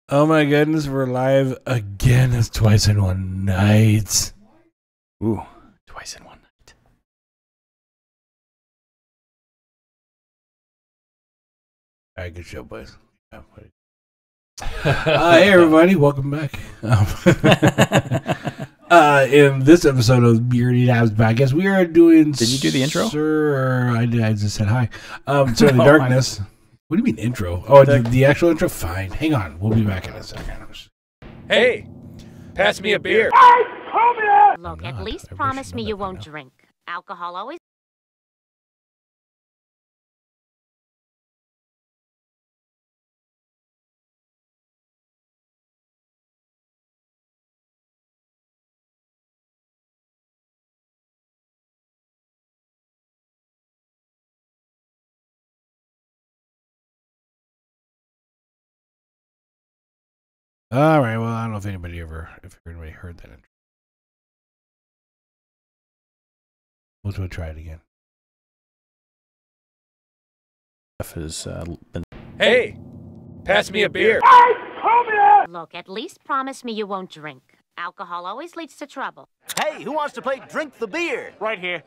Oh my goodness, we're live again. It's twice in one night. Ooh, twice in one night. All right, good show, boys. Hey, everybody, welcome back. In this episode of BeerdedHops Podcast, we are doing. Did you do the intro? Sir, I did. I just said hi. So the darkness. What do you mean intro? Oh, the actual intro? Fine. Hang on. We'll be back in a second. Hey, pass me a beer. Look, at least promise me you won't drink. Alcohol always... All right. Well, I don't know if anybody heard that intro. We'll try it again. Jeff has been. Hey, pass me a beer. Look, at least promise me you won't drink. Alcohol always leads to trouble. Hey, who wants to play Drink the Beer? Right here.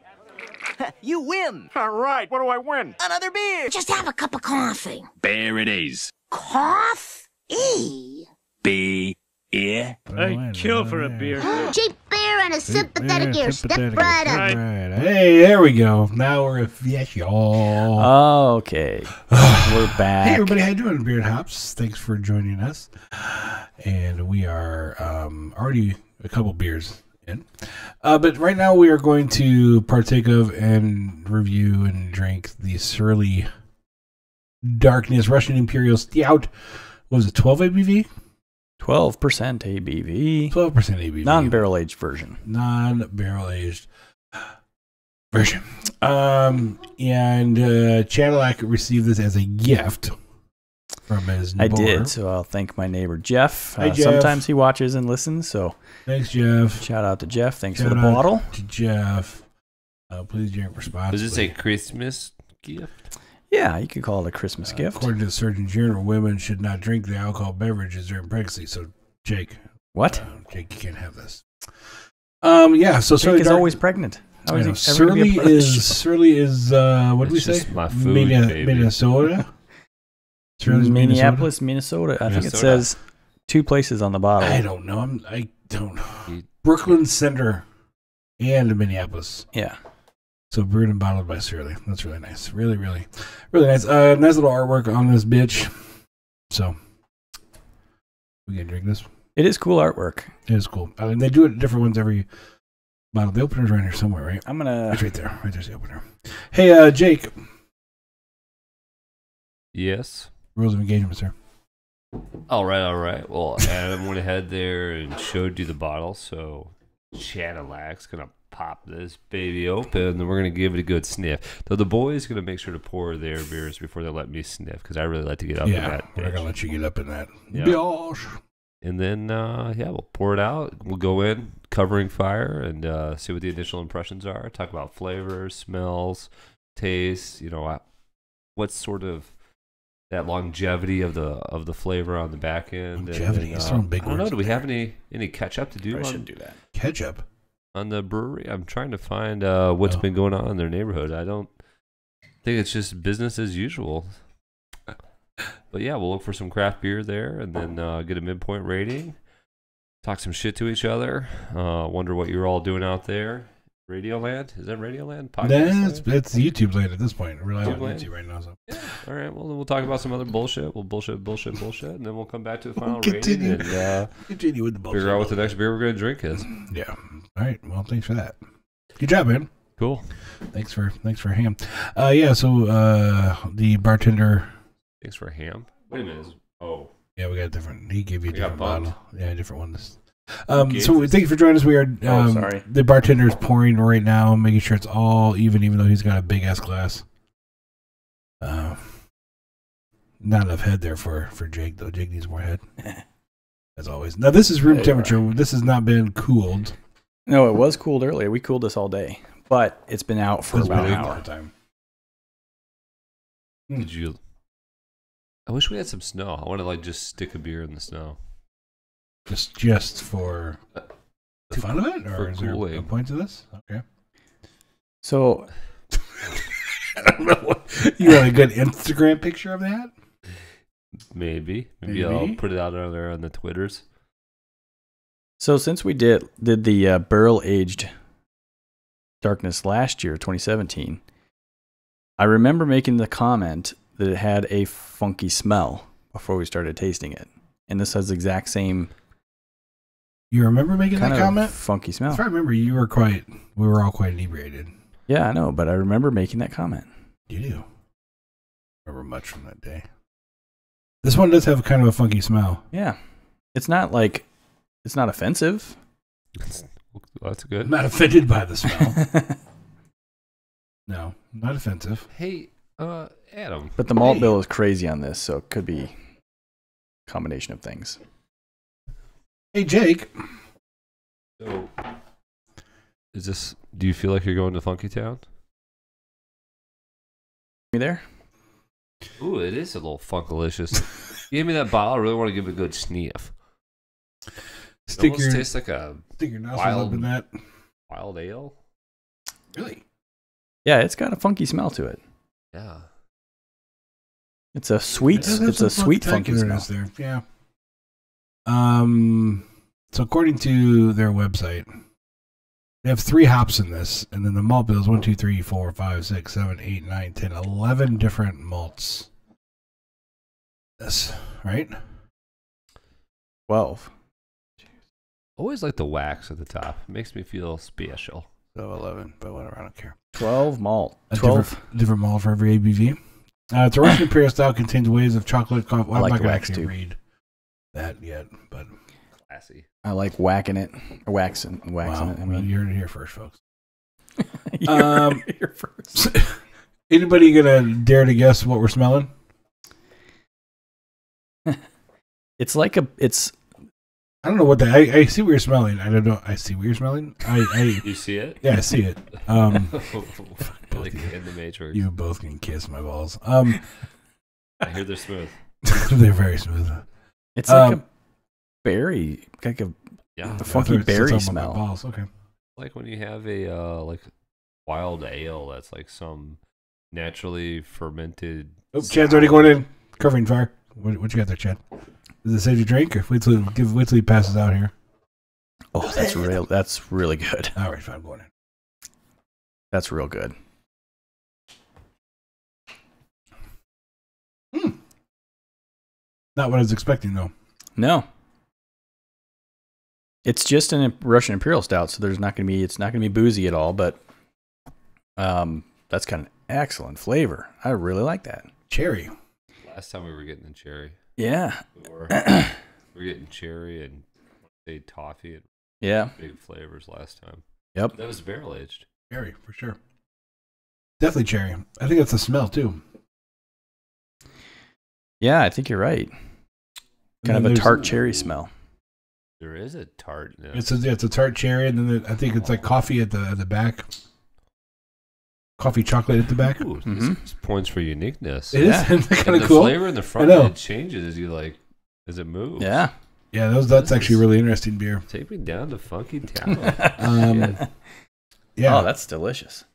You win. All right, what do I win? Another beer. Just have a cup of coffee. There it is. Coffee? Beer. I'd kill for a beer. Cheap beer and a sympathetic ear. Step right up. Right. Hey, there we go. Now we're y'all. Okay, we're back. Hey, everybody. How you doing, Beard Hops? Thanks for joining us. And we are already a couple beers in. But right now we are going to partake of and review and drink the Surly Darkness Russian Imperial Stout. What was it, 12 ABV? 12% ABV. 12% ABV. Non-barrel aged version. Non-barrel aged version. And Chadillac received this as a gift from his I neighbor. did, so I'll thank my neighbor Jeff. Hi, Jeff. Sometimes he watches and listens, so Thanks, Jeff. shout out to Jeff. Thanks for Shout the out bottle. to Jeff. Please drink responsibly. Was this a Christmas gift? Yeah, you could call it a Christmas gift. According to the Surgeon General, women should not drink the alcohol beverages during pregnancy. So, Jake. What? Jake, you can't have this. Yeah, so Jake Surly is Dark- always pregnant. How is he ever Surly gonna be a part of the show? Surly is what did we It's say? just my food, baby. Minnesota. Surly's Minneapolis, Minnesota. I think it Minnesota. says 2 places on the bottle. I don't know. I don't know. Brooklyn Center and Minneapolis. Yeah. So brewed and bottled by Surly. That's really nice. Really, really, really nice. Nice little artwork on this bitch. So we can drink this. It is cool artwork. It is cool. I mean, they do it different ones every bottle. The opener's right here somewhere, right? I'm gonna. It's right there. Right there's the opener. Hey, Jake. Yes. Rules of engagement, sir. All right. Well, Adam went ahead there and showed you the bottle, so Chadillac's going to pop this baby open, and we're going to give it a good sniff. Though the boys going to make sure to pour their beers before they let me sniff, because I really like to get up in Yeah, that we're not bitch. going to let you get up in that. Yeah. Gosh. And then, we'll pour it out. We'll go in, covering fire, and see what the initial impressions are. Talk about flavors, smells, tastes, what sort of that longevity of the flavor on the back end. Longevity, he's throwing big I don't know, words do we in have any catch up to do I on, should do that. Ketchup. on the brewery? I'm trying to find what's been going on in their neighborhood. I don't think it's just business as usual. But yeah, we'll look for some craft beer there and then get a midpoint rating. Talk some shit to each other. Wonder what you're all doing out there. Radioland? Is that Radioland? Podcast Nah, it's YouTube land at this point. We're live on YouTube land? YouTube right now. So. All right, well, then we'll talk about some other bullshit. We'll bullshit, and then we'll come back to the final Continue. rating and Continue with the bullshit. figure out what the next beer we're going to drink is. Yeah. All right. Well, thanks for that. Good job, man. Cool. Thanks for hanging. Yeah. So the bartender. Thanks for ham. Wait a minute. Oh. Yeah, we got a different. He gave you a We got different bumped. bottle. Yeah, a different one. Okay. So thank you for joining us. We are. sorry. The bartender's pouring right now, making sure it's all even though he's got a big ass glass. Not enough head there for Jake though. Jake needs more head, as always. Now this is room There you temperature. This has not been cooled. No, it was cooled earlier. We cooled this all day, but it's been out for It's about been an out all hour. the time. Did you I wish we had some snow. I want to like just stick a beer in the snow. Just for the fun of it, or is there a point to this? Okay. So I don't know. You want a good Instagram picture of that? Maybe I'll put it out there on the Twitters. So since we did the barrel aged darkness last year, 2017, I remember making the comment that it had a funky smell before we started tasting it, and this has the exact same. You remember making that comment? Funky smell. If I remember, we were all quite inebriated. Yeah, I know, but I remember making that comment. You do. Remember much from that day. This one does have kind of a funky smell. Yeah, it's not offensive. That's good. I'm not offended by the smell. No, not offensive. Hey, Adam. But the malt bill is crazy on this, so it could be a combination of things. Hey, Jake. So, do you feel like you're going to Funky Town? Me there? Ooh, it is a little funkalicious. You gave me that bottle. I really want to give it a good sniff. It almost tastes like a stick your nostrils up in that wild ale. Really? Yeah, it's got a funky smell to it. Yeah. It's a sweet. It's a sweet funky smell. There. Yeah. So according to their website, they have 3 hops in this, and then the malt bill is 1, 2, 3, 4, 5, 6, 7, 8, 9, 10, 11 different malts. This, right? 12. Always like the wax at the top. It makes me feel special. So 11, but whatever, I don't care. 12 malt. A 12 different malt for every ABV. It's a Russian Imperial Stout, contains waves of chocolate coffee. Well, I like I'm not the going to wax actually too. read that yet, but Classy. I like whacking it, or waxing wow, it. I mean, you're here first, folks. you're first. Anybody gonna dare to guess what we're smelling? It's like it's. I don't know what that. I see what you're smelling. I don't know. I see what you're smelling. You see it? Yeah, I see it. Like in the Matrix. You both can kiss my balls. I hear they're smooth. They're very smooth. It's like a berry, like a funky It's berry talking about smell. my balls. Okay. Like when you have a like wild ale that's like some naturally fermented. Oh, Chad's already going in. Covering fire. What you got there, Chad? Does it save you drink? Or wait till he passes out here. Oh, that's really good. All right, fine, I'm going in. That's real good. Not what I was expecting, though. No. It's just a Russian Imperial Stout, so it's not going to be boozy at all, but that's got an excellent flavor. I really like that. Cherry. Last time we were getting the cherry. Yeah. We were getting cherry and toffee and Yeah. big flavors last time. Yep. That was barrel aged. Cherry, for sure. Definitely cherry. I think that's the smell, too. Yeah, I think you're right. Kind of a tart cherry smell. There is a tartness. It's a tart cherry, and then I think it's like coffee at the back. Coffee chocolate at the back. Ooh, this points for uniqueness. It is. Isn't that kind And of cool? The flavor in the front end changes as you as it moves. Yeah. Yeah, that's actually a really interesting beer. Take me down to Funky Town. Yeah. Oh, that's delicious.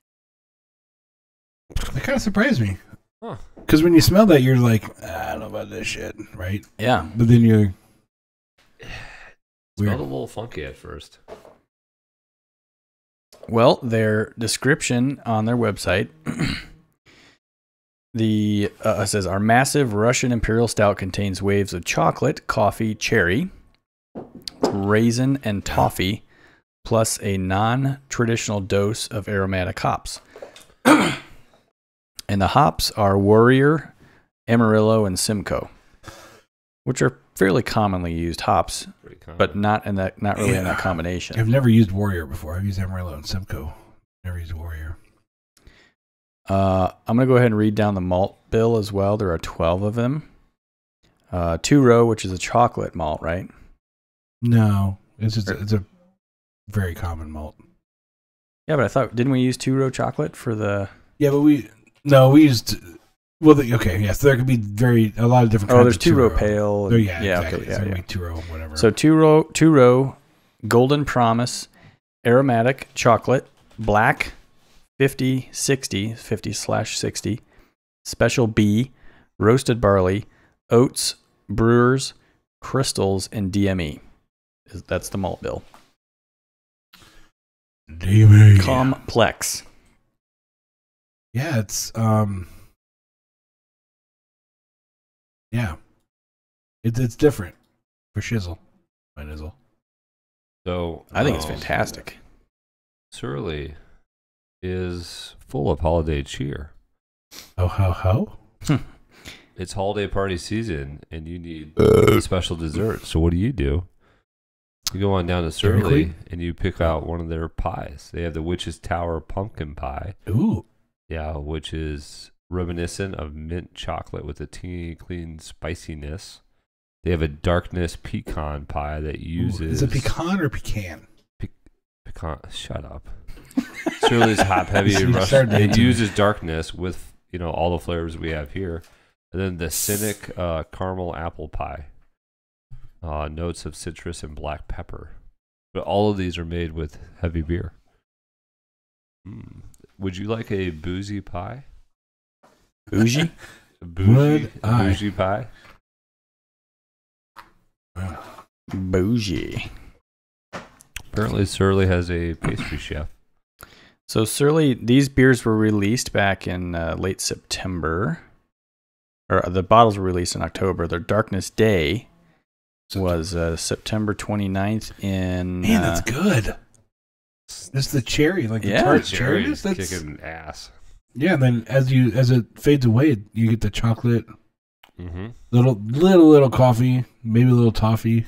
That kind of surprised me. Huh. Because when you smell that, you're like, I don't know about this shit, right? Yeah. But then you're Smelled a little funky at first. Well, their description on their website, it says, our massive Russian Imperial Stout contains waves of chocolate, coffee, cherry, raisin, and toffee, plus a non-traditional dose of aromatic hops. And the hops are Warrior, Amarillo, and Simcoe, which are fairly commonly used hops, but not really in that combination. I've never used Warrior before. I've used Amarillo and Simcoe. Never used Warrior. I'm going to go ahead and read down the malt bill as well. There are 12 of them. 2-row, which is a chocolate malt, right? No, it's a very common malt. Yeah, but didn't we use 2-row chocolate for the... Yeah, but we used Well, okay, yes, there could be a lot of different. Oh, kinds there's of two-row two-row. pale. Oh, yeah, yeah, exactly. okay, It's yeah, gonna yeah. be 2-row, whatever. So two-row, Golden Promise, Aromatic Chocolate, Black, 50/60, Special B, Roasted Barley, Oats, Brewers, Crystals, and DME. That's the malt bill. DME. Complex. Yeah, it's yeah, it's different for shizzle, my nizzle. So I think it's fantastic. Surly is full of holiday cheer. Oh, how? It's holiday party season, and you need a special dessert. So what do? You go on down to Dairy Surly, Queen? and you pick out one of their pies. They have the Witch's Tower pumpkin pie. Ooh, Yeah, which is reminiscent of mint chocolate with a teeny clean spiciness. They have a darkness pecan pie that uses... Is it pecan or pecan? Pecan. Shut up. Surly's hop heavy You rush. started It to- uses darkness with all the flavors we have here, and then the Cynic caramel apple pie. Notes of citrus and black pepper, but all of these are made with heavy beer. Would you like a boozy pie? Bougie? A bougie Would I? pie? Bougie. Apparently, Surly has a pastry chef. So Surly, these beers were released back in late September. Or the bottles were released in October. Their Darkness Day was September 29th in... Man, that's good. That's the cherry, like the Yeah. tart Cherry's cherries. That's kicking ass. yeah. And then as it fades away, you get the chocolate, Mm-hmm. little coffee, maybe a little toffee.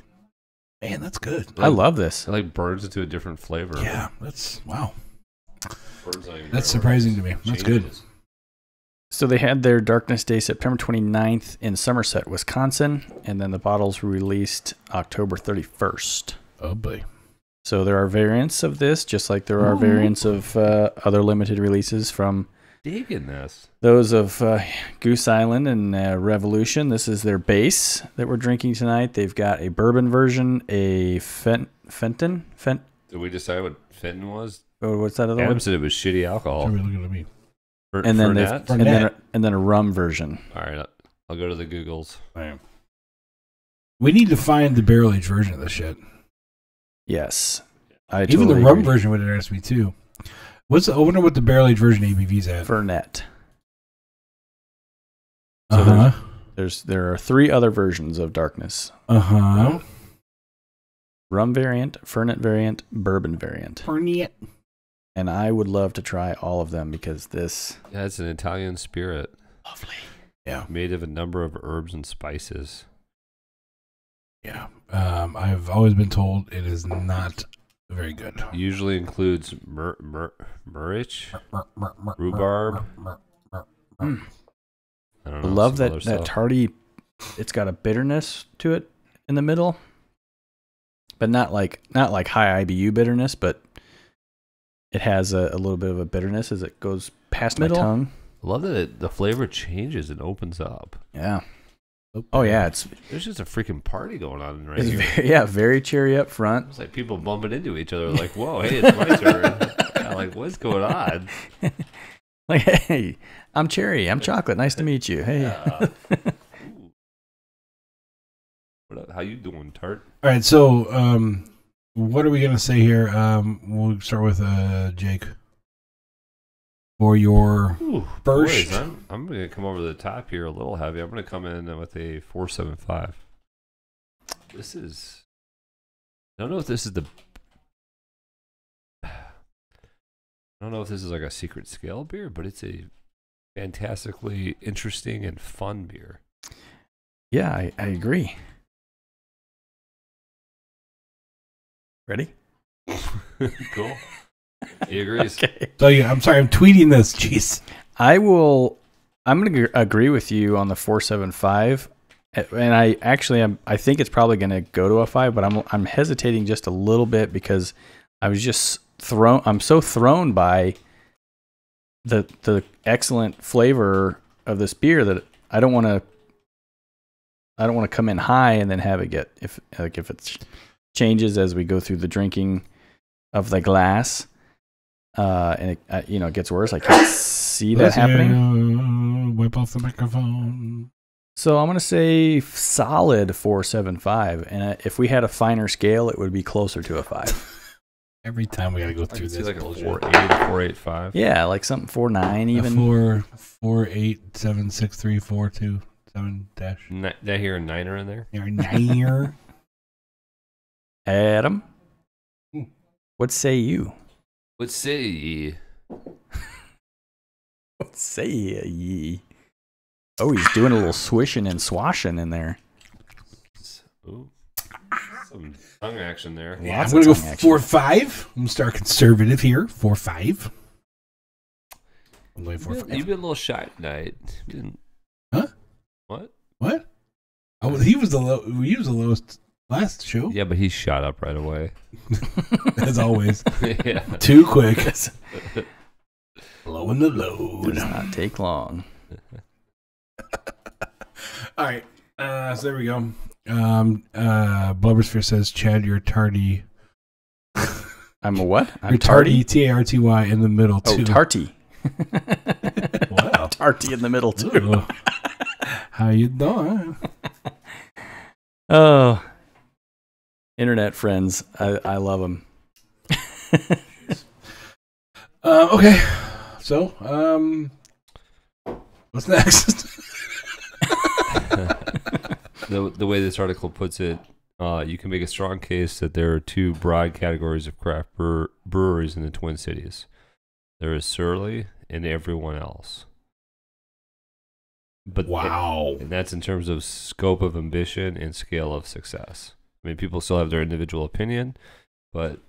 Man, that's good. I love this. It like burns into a different flavor. Yeah, that's wow. Burns not even That's right. surprising to me. That's good. Changes. So they had their Darkness Day September 29th in Somerset, Wisconsin, and then the bottles were released October 31st. Oh boy. So there are variants of this, just like there are variants of other limited releases from Digging this. those of Goose Island and Revolution. This is their base that we're drinking tonight. They've got a bourbon version, a Fenton. Did we decide what Fenton was? Oh, what's that other Adam one? said it was shitty alcohol. Somebody looking at me. And then Fernet? and then a rum version. All right, I'll go to the Googles. We need to find the barrel aged version of this shit. Yes, Even the totally rum agree. version would interest me too. I wonder what the barrel aged version ABV's at. Fernet. Uh So huh. There are 3 other versions of Darkness: Uh huh. rum variant, Fernet variant, bourbon variant. And I would love to try all of them because this Yeah, it's an Italian spirit. lovely. Yeah. Made of a number of herbs and spices. Yeah. I've always been told it is not very good. Usually includes murich, rhubarb. Mm. I don't I know. love some that other stuff. tarty. It's got a bitterness to it in the middle, but not like high IBU bitterness, but it has a little bit of a bitterness as it goes past my tongue. I love that the flavor changes and opens up. Yeah. Oh yeah, There's just a freaking party going on right it's here. very cheery up front. It's like people bumping into each other. Like, whoa, hey, it's my turn. Yeah, like, what's going on? Like, hey, I'm Cherry. I'm Chocolate. Nice to meet you. Hey. Ooh. What up? How you doing, Tart? All right. So, what are we gonna say here? We'll start with Jake. For your Ooh, first, boys, I'm going to come over the top here a little heavy. I'm going to come in with a 4.75. This is... I don't know if this is the... I don't know if this is like a secret scale beer, but it's a fantastically interesting and fun beer. Yeah, I agree. Ready? Cool. He agrees. Okay. so yeah, I'm sorry, I'm tweeting this. Jeez. I'm going to agree with you on the 4.75, and I think it's probably going to go to a 5, but I'm hesitating just a little bit because I'm so thrown by the excellent flavor of this beer that I don't want to come in high and then have it get if it changes as we go through the drinking of the glass, and it gets worse. I can't see that happening. Wipe off the microphone. So I'm gonna say solid 4.75, and if we had a finer scale, it would be closer to a 5. Every time we gotta go through this. Like a bullshit. 4.8, 4.85. Yeah, like something 4.9 even. 4, 8, 7, 6, 3, 4, 2, 7 dash. Did I hear a niner in there? Niner. Adam, what say you? What say ye? What say ye? Oh, he's doing a little swishing and swashing in there. Ooh. Some tongue action there. Yeah, I'm Lots gonna go of tongue action. 4.5. I'm gonna start conservative here. 4.5. I'm going 4.5. You've been a little shy tonight. Huh? What? What? Oh, he was the lowest last show. Yeah, but he shot up right away. As always. Yeah. Too quick. Low in the load. Does not take long. All right. So there we go. Blubbersphere says, Chad, you're tardy. I'm a what? I'm You're tardy, Tarty in the middle, Oh, too. tarty. Wow. Tarty in the middle, too. Ooh. How you doing? Oh. Internet friends. I love them. Okay. So, what's next? The way this article puts it, you can make a strong case that there are two broad categories of craft breweries in the Twin Cities. There is Surly and everyone else. But Wow. and that's in terms of scope of ambition and scale of success. I mean, people still have their individual opinion, but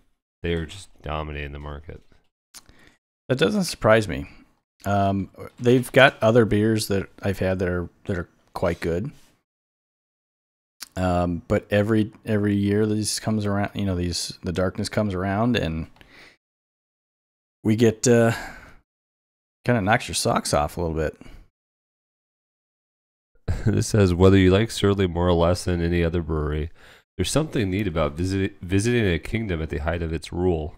they are just dominating the market. That doesn't surprise me. They've got other beers that I've had that are quite good. But every year this comes around, the darkness comes around, and we get kind of knocks your socks off a little bit. This says, whether you like Surly more or less than any other brewery, there's something neat about visiting a kingdom at the height of its rule.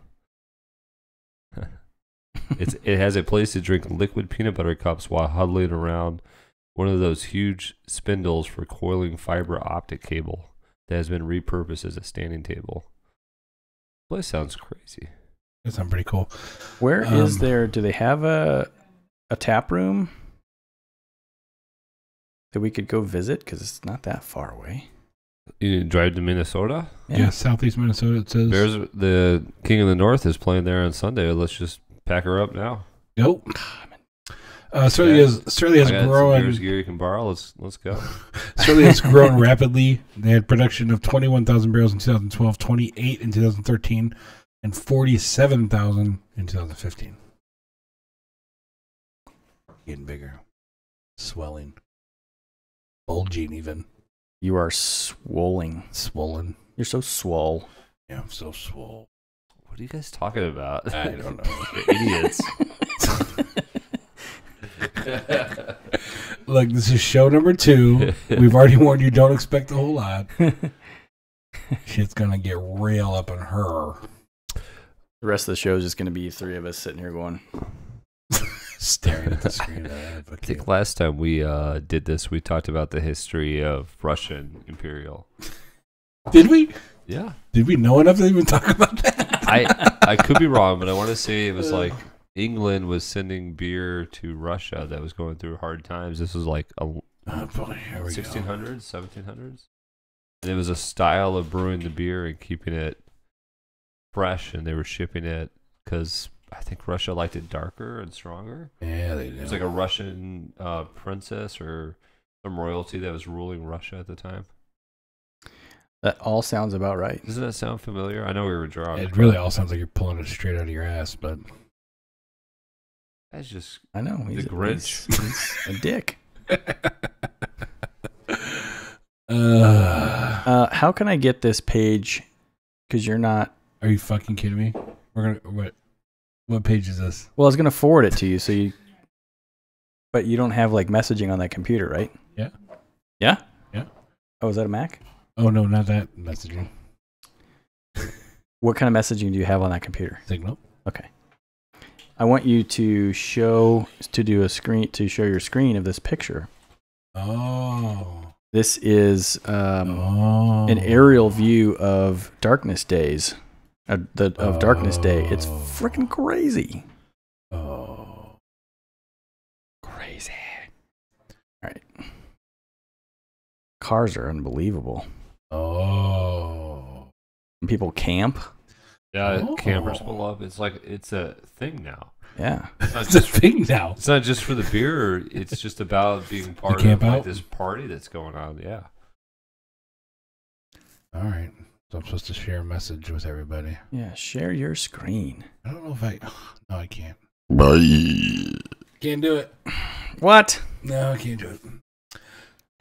It has a place to drink liquid peanut butter cups while huddling around one of those huge spindles for coiling fiber optic cable that has been repurposed as a standing table. This place sounds crazy. That sounds pretty cool. Where is there? Do they have a tap room that we could go visit? Because it's not that far away. You drive to Minnesota? Yeah, southeast Minnesota, it says. The King of the North is playing there on Sunday. Let's just pack her up now. Nope. Surly has I got grown. some beers here you can borrow. Let's go. Surly has grown rapidly. They had production of 21,000 barrels in 2012, 28 in 2013, and 47,000 in 2015. Getting bigger, swelling, bulging, even You are swollen. swollen. You're so swole. Yeah, I'm so swole. What are you guys talking about? I don't know. You're idiots. Look, this is show number 2. We've already warned you, don't expect a whole lot. Shit's gonna get real up in her. The rest of the show is just going to be 3 of us sitting here going, Staring at the screen. I think last time we did this, we talked about the history of Russian imperial. Did we? Yeah. Did we know enough to even talk about that? I could be wrong, but I want to say it was like England was sending beer to Russia that was going through hard times. This was like Oh boy, here we 1600s, 1700s. And it was a style of brewing the beer and keeping it fresh, and they were shipping it because I think Russia liked it darker and stronger. go. Yeah, they It did. was like a Russian princess or some royalty that was ruling Russia at the time. that all sounds about right. Doesn't that sound familiar? I know we were drunk. It really all sounds like you're pulling it straight out of your ass, but That's just I know. The Grinch. He's a dick. How can I get this page? Because you're not. Are you fucking kidding me? We're gonna what page is this? Well, I was going to forward it to you so you But you don't have like messaging on that computer, right? Yeah. Yeah? Yeah. Oh, is that a Mac? Oh, no, not that messaging. What kind of messaging do you have on that computer? Signal. Okay. I want you to show your screen of this picture. Oh. This is an aerial view of Darkness Days. Darkness Day. It's freaking crazy. Oh. Crazy. All right. Cars are unbelievable. Oh. And people camp. Yeah, Oh. campers pull up. It's like it's a thing now. Yeah. It's a thing now. It's not just for the beer. It's just about being part of camp like out? this party that's going on. Yeah. All right. So I'm supposed to share a message with everybody. Yeah. Share your screen. I don't know if I... No, I can't. Bye. Can't do it. What? No, I can't do it.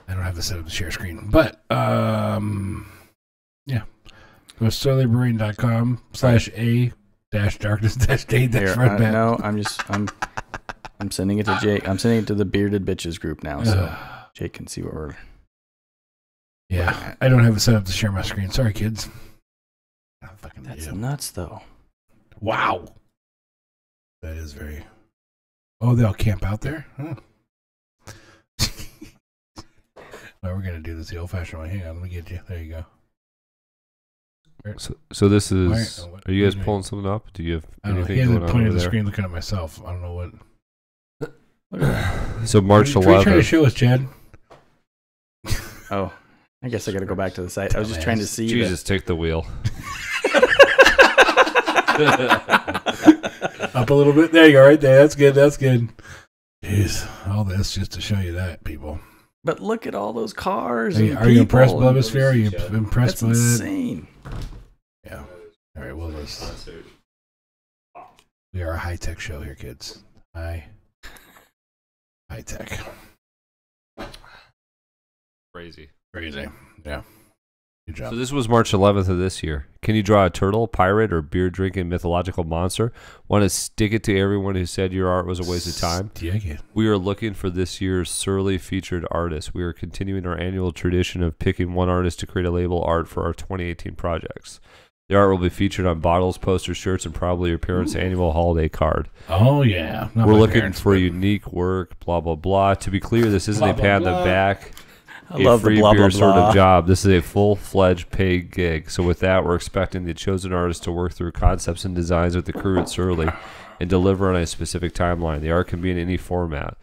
I don't have the setup to share screen. But, yeah. Go to southerlybrewing.com/a-darkness-day. That's right back. No, I'm sending it to Jake. I'm sending it to the Bearded Bitches group now, so Jake can see what we're... Yeah, I don't have it set up to share my screen. Sorry, kids. That's nuts, though. Wow. That is very... Oh, they'll camp out there? Huh. Well, we're going to do this the old-fashioned way. Hang on, let me get you. There you go. So this is... Why- Are you guys what- pulling something up? Do you have I don't know. anything He has going it on pointing over at the there? screen looking at myself. I don't know what... So March What are you trying to 11th. show us, Chad? Oh, I guess I got to go back to the site. I was just trying to see. Jesus, take the wheel. Up a little bit. There you go, right there. That's good. That's good. Jeez, all this just to show you that, people. But look at all those cars. Are you impressed, Blobosphere? Are you impressed That's by that? insane. Yeah. All right, well, we are a high-tech show here, kids. High-tech. Crazy. Crazy. Yeah. Good job. So this was March 11th of this year. Can you draw a turtle, pirate, or beer-drinking mythological monster? Want to stick it to everyone who said your art was a waste of time? Yeah. We are looking for this year's Surly featured artist. We are continuing our annual tradition of picking one artist to create a label art for our 2018 projects. The art will be featured on bottles, posters, shirts, and probably your parents' annual holiday card. Oh, yeah. Not We're my looking parents, for but- unique work, blah, blah, blah. To be clear, this isn't Blah, a blah, pat on the blah. back. I love the free blah, beer blah, sort blah. of job. This is a full-fledged paid gig. So with that, we're expecting the chosen artist to work through concepts and designs with the crew at Surly and deliver on a specific timeline. The art can be in any format.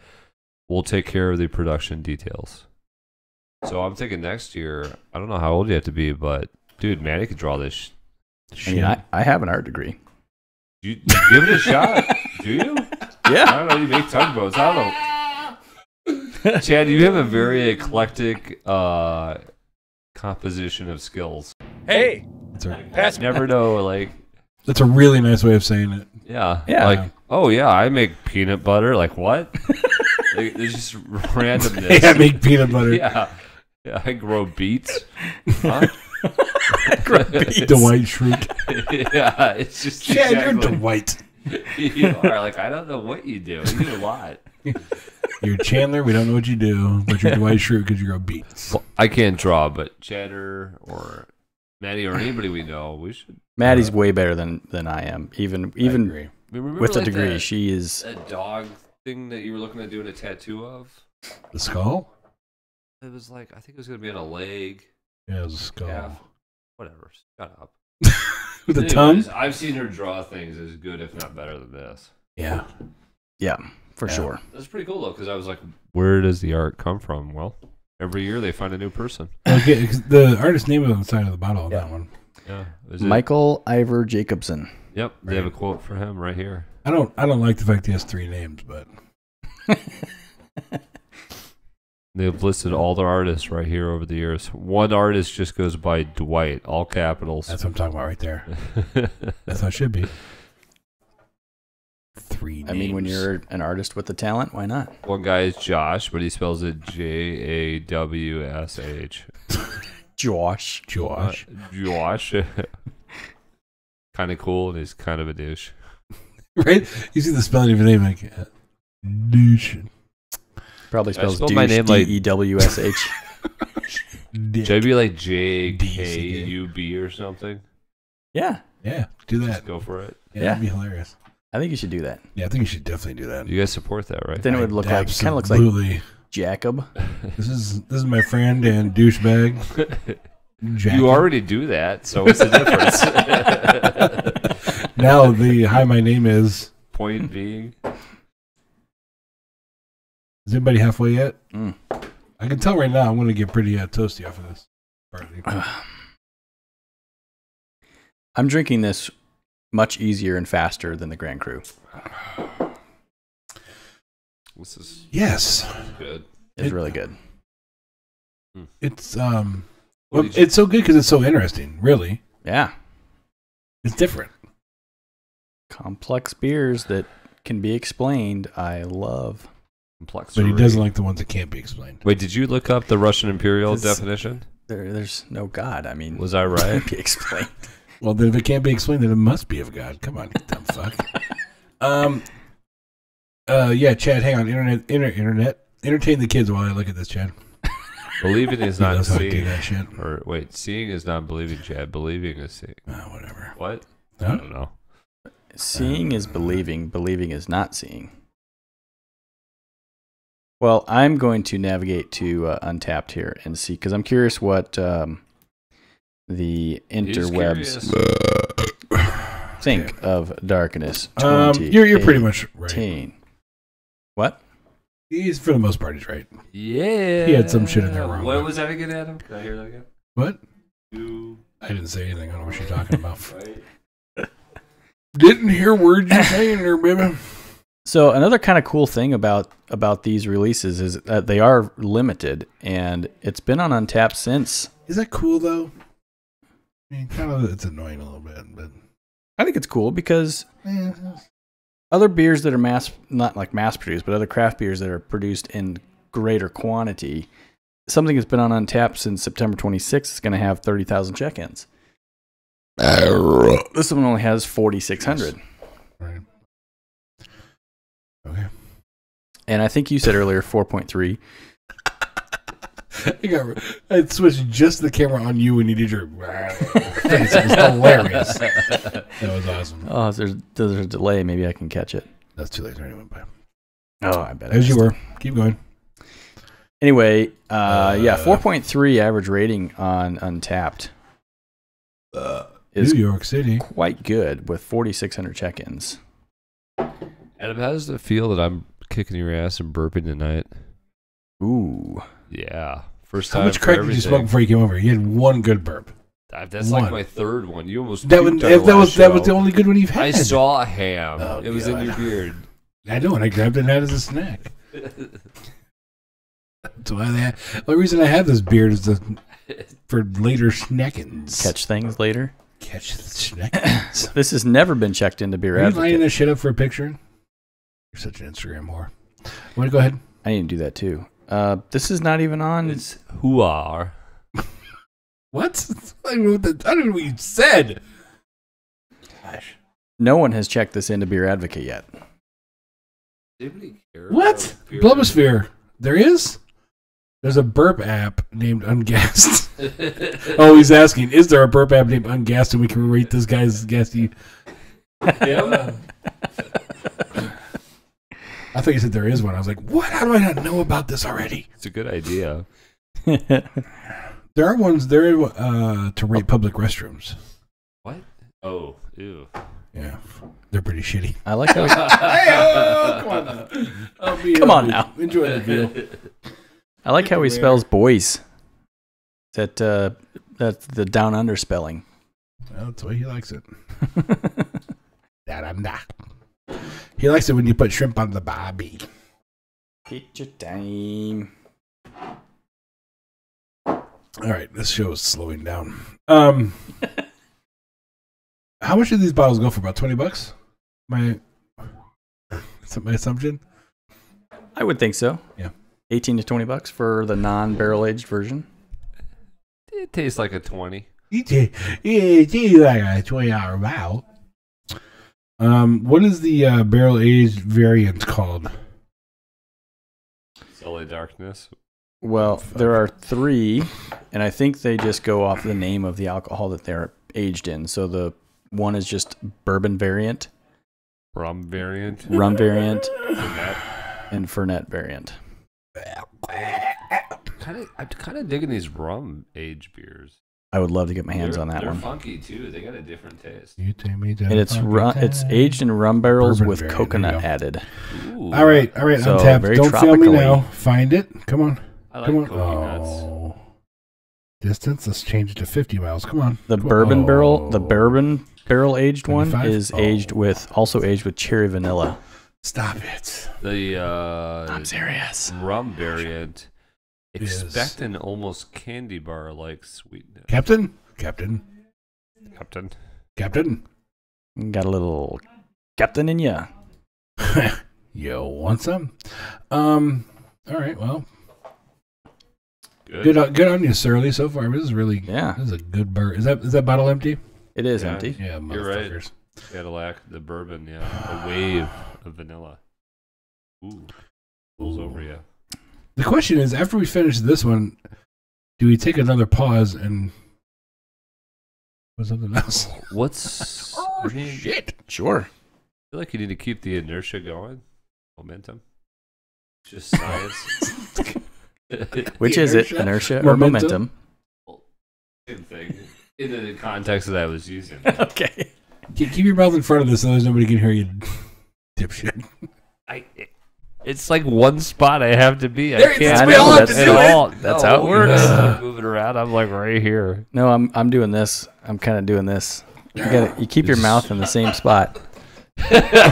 We'll take care of the production details. So I'm thinking next year, I don't know how old you have to be, but dude, Maddie could draw this. I mean, I have an art degree. You give it a shot. Do you? I Yeah. don't know. You make tugboats. I don't know. Chad, you have a very eclectic composition of skills. Hey, That's a, pass me. Never know, like, that's a really nice way of saying it. yeah. Yeah. Like, oh, yeah, I make peanut butter. Like, what? Like, there's just randomness. Hey, I make peanut butter. Yeah. Yeah, I grow beets. Huh? Dwight Shriek. Yeah, it's just Chad, exactly. you're Dwight. You are. Like, I don't know what you do. You do a lot. You're Chandler. We don't know what you do, but you're Dwight Schrute because you grow beets. Well, I can't draw, but Cheddar or Maddie or anybody we know, we should. Maddie's way better than I am. Even I agree. Remember, with a like, degree, that, she is. that dog thing that you were looking at doing a tattoo of. The skull? It was like, I think it was gonna be on a leg. Yeah, it was a skull. Yeah. Whatever. Shut up. With a Anyways, tongue? I've seen her draw things as good, if not better, than this. Yeah. Yeah, for Yeah. sure. That's pretty cool though, because I was like, where does the art come from? Well, every year they find a new person. Okay, 'cause the artist name is on the side of the bottle of that one. Yeah. Is it- Michael Ivor Jacobson. Yep. They have a quote for him right here. I don't like the fact he has 3 names, but They've listed all their artists right here over the years. One artist just goes by Dwight, all capitals. that's what I'm talking about right there. That's how it should be. 3 names. I mean, when you're an artist with the talent, why not? One guy is Josh, but he spells it Jawsh. Josh. Josh. Josh. Kind of cool, and he's kind of a douche. Right? You see the spelling of your name like douche. Probably spells spell my name like- DEWSH. Dick. Should I be like JKUB or something? Yeah, Yeah, do that. Go for it. Yeah, Yeah. that'd be hilarious. I think you should do that. Yeah, I think you should definitely do that. You guys support that, right? Then it would look like kind of looks like Absolutely. Jacob. This is my friend and douchebag. Jack. You already do that, so what's the difference? Now the hi, my name is. Point being, Is anybody halfway yet? Mm. I can tell right now. I'm going to get pretty toasty off of this. Partly. I'm drinking this much easier and faster than the Grand Cru. this is Yes, good. It's really good. it's What well, did you- it's so good because it's so interesting. Really, Yeah. it's different. Complex beers that can be explained. I love. Complex. But he doesn't like the ones that can't be explained. Wait, did you look up the Russian Imperial This- definition? There's no God. I mean, Was I right? can't be explained. Well, then if it can't be explained, then it must be of God. Come on, you dumb fuck. Yeah, Chad, hang on. Internet. Entertain the kids while I look at this, Chad. Believing is He not knows how to do seeing. that shit. Or wait, seeing is not believing, Chad. Believing is seeing. Whatever. What? I Huh? don't know. Seeing is believing. Believing is not seeing. Well, I'm going to navigate to Untapped here and see, because I'm curious what the He's interwebs curious. think of Darkness 2018. You're pretty much right. What? He's for the most part, he's right. Yeah. He had some shit in there wrong. What was that again, Adam? Can I hear that again? What? You I didn't say anything. I don't know what you're talking about. right? Didn't hear words you're saying there, baby. So another kind of cool thing about these releases is that they are limited, and it's been on Untapped since. Is that cool though? I mean, kind of. It's annoying a little bit, but I think it's cool because other beers that are not like mass produced, but other craft beers that are produced in greater quantity, something that's been on Untapped since September 26th is going to have 30,000 check-ins. This one only has 4,600. right. Okay. And I think you said earlier 4.3. I switched just the camera on you when you did your face. It was hilarious. That was awesome. Oh, there's a delay. Maybe I can catch it. That's too late. It already went by. Oh, I bet. As you were. Keep going. Anyway, 4.3 average rating on Untapped is New York City. quite good with 4,600 check-ins. Adam, how does it feel that I'm kicking your ass and burping tonight? Ooh. Yeah. First time. How much for crack did you smoke everything. before you came over? You had one good burp. That's One. like my third one. You almost That puked was on the last that was the show. only good one you've had. I saw a ham. Oh, it was in God. your beard. I know, and I grabbed it and had it as a snack. That's why the only reason I have this beard is for later snackings. Catch things later. Catch the snackings. This has never been checked into Beer Are you lining Advocate. this shit up for a picture? You're such an Instagram whore. Want to go ahead? I need to do that too. This is not even on. It's who are. What? I don't know what you said. Gosh. No one has checked this into Beer Advocate yet. What? Blobosphere. There is? There's a burp app named Ungassed. Oh, he's asking, is there a burp app named Ungassed and we can rate this guy's gassy? Yeah. I thought you said there is one. I was like, what? How do I not know about this already? It's a good idea. There are ones there to rate public restrooms. What? Oh, ew. Yeah. They're pretty shitty. I like how we, Come on now. Come on now. Enjoy the view. I like how he spells boys. That's the down under spelling. Well, that's the way he likes it. He likes it when you put shrimp on the barbie. Picture time. All right, this show is slowing down. How much do these bottles go for? About $20? Is that my assumption? I would think so. Yeah. 18 to $20 for the non-barrel aged version. It tastes like a 20. Yeah, like a $20 bottle. What is the barrel aged variant called? LA Darkness. Well, there are 3, and I think they just go off the name of the alcohol that they're aged in. So the one is just bourbon variant, Rum variant. rum variant, Fernet. and Fernet variant. I'm kind of digging these rum aged beers. I would love to get my hands on that they're one. funky too. They got a different taste. You take me down. And it's aged in rum barrels Bourbon with variant, there coconut you go. added. Ooh, All right, So, Untapped. very Don't fail me tropically. now. Find it. Come on. I like Come on. coconuts. Oh. Distance. Let's change it to 50 miles. Come on. The Come bourbon on. barrel, the bourbon barrel aged one 25? is Oh. also aged with cherry vanilla. Stop it. The I'm serious. rum variant. Is- Expect an almost candy bar like sweetness. Captain. Captain. Got a little captain in ya. Yo, want some? All right. Well, Good. good on you, Surly. So far, this is really. Yeah. This is a good bird. Is that bottle empty? It is Yeah. empty. Yeah, You're right. motherfuckers. Cadillac, the bourbon, yeah. A wave of vanilla. Ooh. Pulls over you. The question is, after we finish this one, do we take another pause and put something else? What's. I mean, Shit. Sure. I feel like you need to keep the inertia going. Momentum. Just science. Which is it? Inertia or Momentum? momentum? Same thing. In the context that I was using. Okay. Keep your mouth in front of this so there's nobody can hear you, dipshit. It's like one spot I have to be. There it is. I We know, all have that's to do all- it. that's how it works. I'm moving around. I'm like right here. No, I'm doing this. I'm kind of doing this. You keep your mouth in the same spot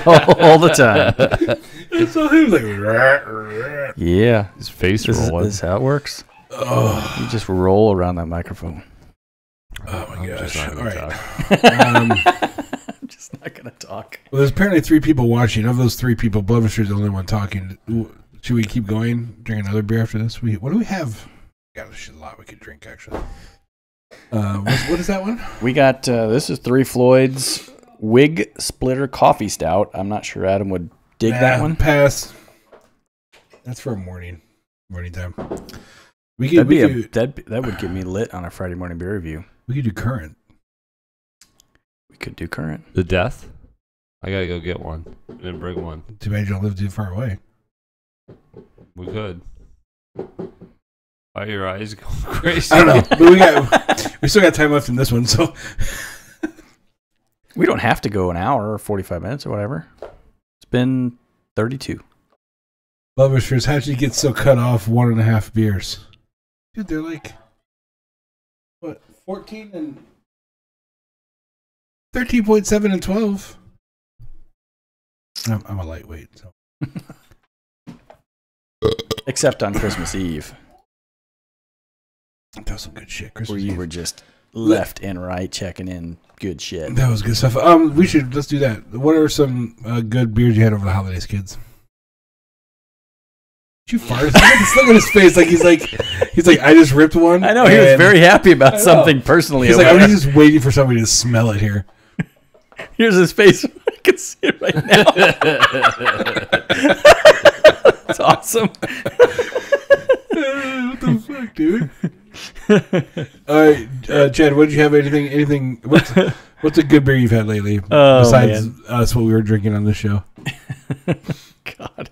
all the time. It's so he was like, "Rah, rah." Yeah. His face This rolling. is how it works. Oh, You just roll around that microphone. oh my I'm just gosh. not All gonna right. talk. I'm just not going to talk. Well, there's apparently 3 people watching. Of those 3 people, Blevish's the only one talking. Should we keep going? Drink another beer after this? What do we have? Got a lot we could drink, actually. What is that one? We got, this is 3 Floyd's Wig Splitter Coffee Stout. I'm not sure Adam would dig that one. Pass. That's for a morning time. We That'd could, that would get me lit on a Friday morning beer review. we could do current. We could do current. The death? I gotta go get one. And then bring one. Too bad you don't live too far away. We could. Why are your eyes going crazy? I don't know, but we still got time left in this one, so We don't have to go an hour or 45 minutes or whatever. It's been 32. Blevish's, how'd you get so cut off 1.5 beers? Dude, they're like, what, 14 and 13.7 and 12. I'm a lightweight, so. Except on Christmas Eve, That was some good shit, Christmas where you Eve. were just left and right checking in good shit. That was good stuff. Let's do that. What are some good beers you had over the holidays, kids? Did you fart? Look at his face. He's like, I just ripped one. I know, he was and very happy I about know. something personally. He's like, over I was there. just waiting for somebody to smell it here. Here's his face. I can see it right now. It's awesome. What the fuck, dude? All right, Chad. What did you have? Anything? What's a good beer you've had lately besides us? What we were drinking on this show? God.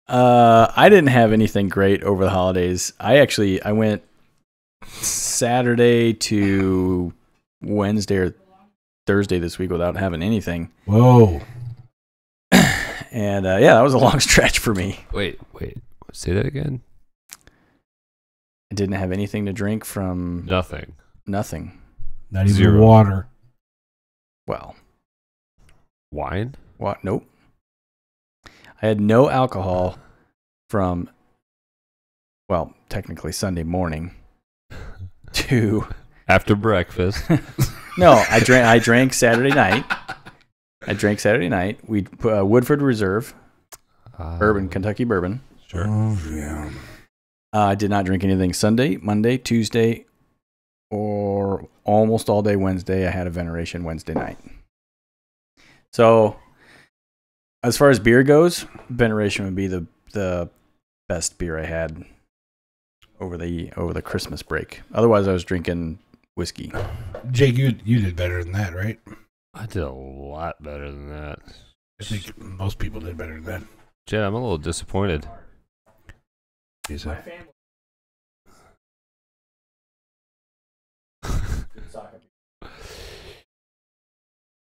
I didn't have anything great over the holidays. I went Saturday to Wednesday or Thursday this week without having anything. Whoa. And that was a long stretch for me. Wait. Say that again? I didn't have anything to drink from Nothing. nothing. Not even Zero. water. Well, Wine? what? Nope. I had no alcohol from, well, technically Sunday morning to After breakfast. no. I drank Saturday night. We put Woodford Reserve bourbon, Kentucky bourbon. Sure. Oh, yeah. I did not drink anything Sunday, Monday, Tuesday, or almost all day Wednesday. I had a veneration Wednesday night. So, as far as beer goes, veneration would be the best beer I had over the Christmas break. Otherwise, I was drinking whiskey. Jake, you did better than that, right? I did a lot better than that. I think most people did better than that. Jed, I'm a little disappointed. Is it?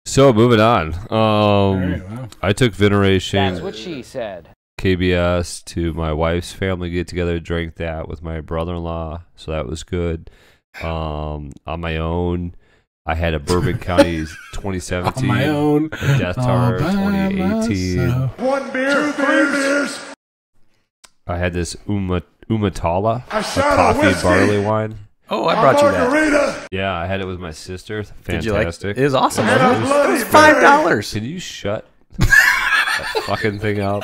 So moving on. All right, well. I took veneration. That's what she said. KBS to my wife's family get together, drank that with my brother-in-law, so that was good. On my own, I had a Bourbon County 2017, On my own, a Death Tower 2018. One beer, 3 beers. I had this Umatala, a shot of coffee whiskey. barley wine. Oh, I brought you that. Margarita. Yeah, I had it with my sister. Fantastic. Did you like it? It was awesome. And a Wasn't it? It Bloody was $5. Can you shut that fucking thing up?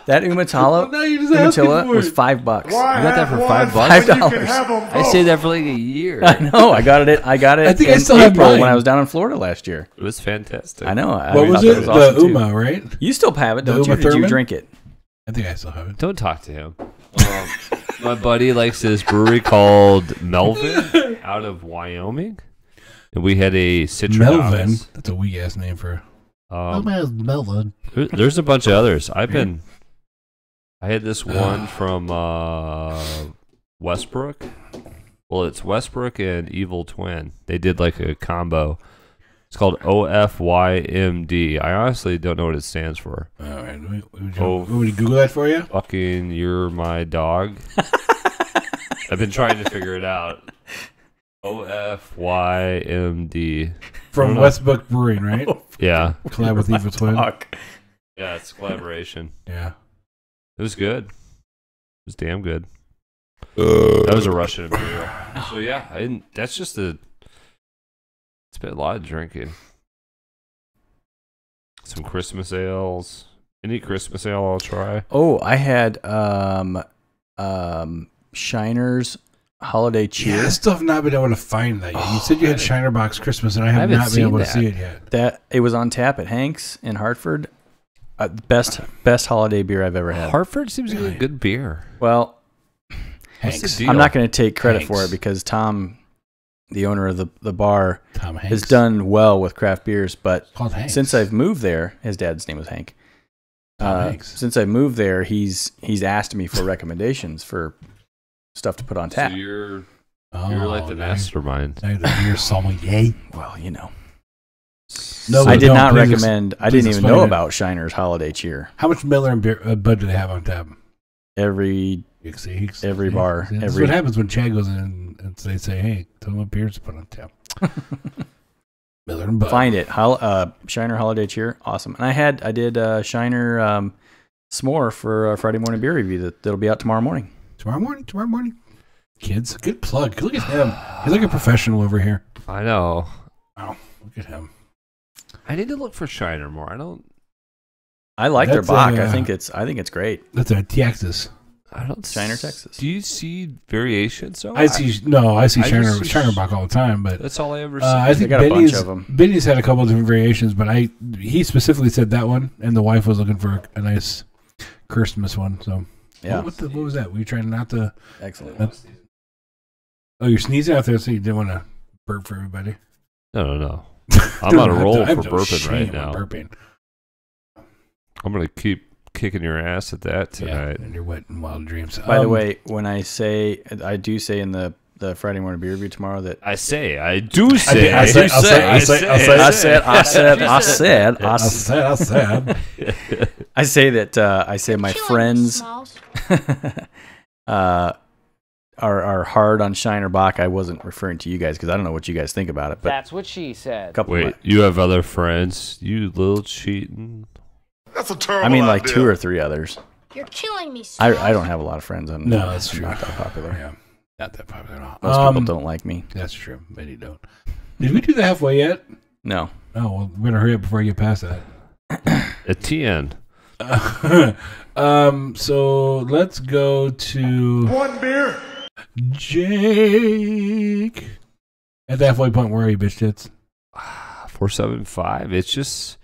That Umatala Now you're just asking for was it. $5. Why You got that have for one $5? when you can have 'em I both? say that for like a year. I know. I got it. I think I in still have April mine. when I was down in Florida last year. It was fantastic. I know. What was thought it? that The awesome, too. Uma, right? You still have it, The don't you? Uma Did you Thurman? drink it? I think I still have it. Don't talk to him. My buddy likes this brewery called Melvin out of Wyoming. And we had a Citroen. Melvin. That's a weak ass name for. Melvin. There's a bunch of others. I had this one from Westbrook. Well, it's Westbrook and Evil Twin. They did like a combo. It's called OFYMD. I honestly don't know what it stands for. All right. Would you Google that for you? Fucking, you're my dog. I've been trying to figure it out. OFYMD. From Westbrook Brewing, right? Yeah. Collab with Evil Twin. Yeah, it's collaboration. Yeah. It was good. It was damn good. That was a Russian Imperial. So yeah, that's just it's been a lot of drinking. Some Christmas ales. Any Christmas ale I'll try. Oh, I had Shiner's Holiday Cheer. Yeah, I still have not been able to find that yet. You said you had Shiner Box Christmas, and I have haven't not been seen able to that. see it yet. That it was on tap at Hank's in Hartford. Best holiday beer I've ever had. Hartford seems to be a good beer. Well, What's the Hanks. deal? I'm not going to take credit for Hanks. it because Tom, the owner of the bar, Tom Hanks. has done well with craft beers. But Called Hanks. since I've moved there, his dad's name was Hank. Tom Hanks. Since I moved there, he's asked me for recommendations for stuff to put on tap. So you're Oh, like the now mastermind. you're the beer sommelier. Well, you know, No, I did don't. not Please recommend. I please didn't even explain know it. about Shiner's Holiday Cheer. How much Miller and beer, Bud do they have on tap? Every Every bar, That's every- what happens when Chad goes in and they say, "Hey, tell them what beers to put on tap." Miller and Bud. find it. Shiner Holiday Cheer, awesome. And I did Shiner s'more for a Friday morning beer review that'll be out tomorrow morning. Tomorrow morning. Kids, good plug. Look at him. He's like a professional over here. I know. Wow, look at him. I need to look for Shiner more. I like their That's, Bach. I think it's great. That's a Texas. I don't. Shiner, Texas. Do you see variations? Though? I see I Shiner just see Shinerbach all the time, but That's all I ever see. I think got a bunch Benny's, of 'em. Benny's had a couple of different variations, but he specifically said that one, and the wife was looking for a nice Christmas one. So Yeah, what was that? Were you trying not to? excellent. Oh, you're sneezing out there, so you didn't want to burp for everybody. No. I'm on a roll I have for no burping shame right on now. Burping. I'm gonna keep kicking your ass at that tonight. Yeah, and your wet and wild dreams. By the way, when I do say in the Friday morning beer review tomorrow that I do say. I say my friends are hard on Shiner Bach. I wasn't referring to you guys because I don't know what you guys think about it. But That's what she said. a couple Wait, of you have other friends? You little cheating. That's a terrible I mean, like idea. 2 or 3 others. You're killing me, I don't have a lot of friends. I'm No, that's I'm true. not that popular. Yeah, not that popular at all. Most people don't like me. That's true. Many don't. Did we do the halfway yet? No. Oh, well, we better hurry up before I get past that. Etienne. So let's go to One beer. Jake. At the halfway point, where are you, bitch tits? 475. It's just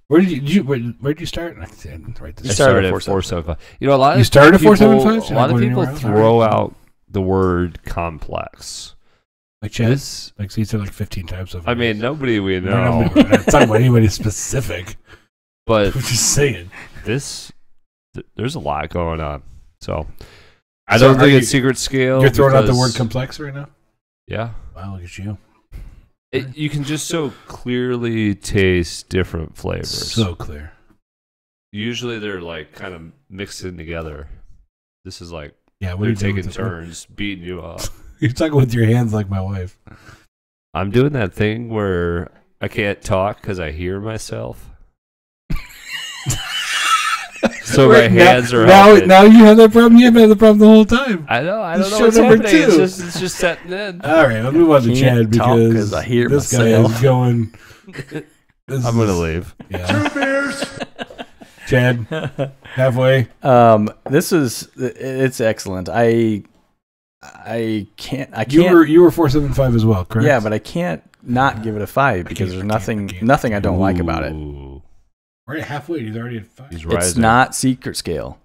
Where did you start? I didn't write I this. started at 475. You know, a lot of You started at people, 475? A lot of Like, people going throw around? out the word complex. Like Chaz? Like, so you said like 15 times of I mean, nobody we No, know, we're not talking about anybody specific. but I'm just saying. there's a lot going on. So I So don't think it's secret scale. You're throwing out the word because- complex right now? Yeah. Wow, look at you. You can just so clearly taste different flavors. So clear. Usually they're like kind of mixing together. This is like Yeah, what are they're you doing taking with the- turns beating you up. You're talking with your hands like my wife. I'm doing that thing where I can't talk because I hear myself. So my hands are up. Now you have that problem. You haven't had the problem the whole time. I know. I This don't know show what's number happening. two. It's just setting in. All right, let's move on to Can't Chad talk because 'cause I hear this myself. guy is going. I'm gonna leave. Yeah, 2 beers. Chad, halfway. It's excellent. I can't. You were 475 as well, correct? Yeah, but I can't not give it a 5 because there's nothing I don't like about it. Ooh. Right halfway. He's already at 5. He's rising. It's not secret scale.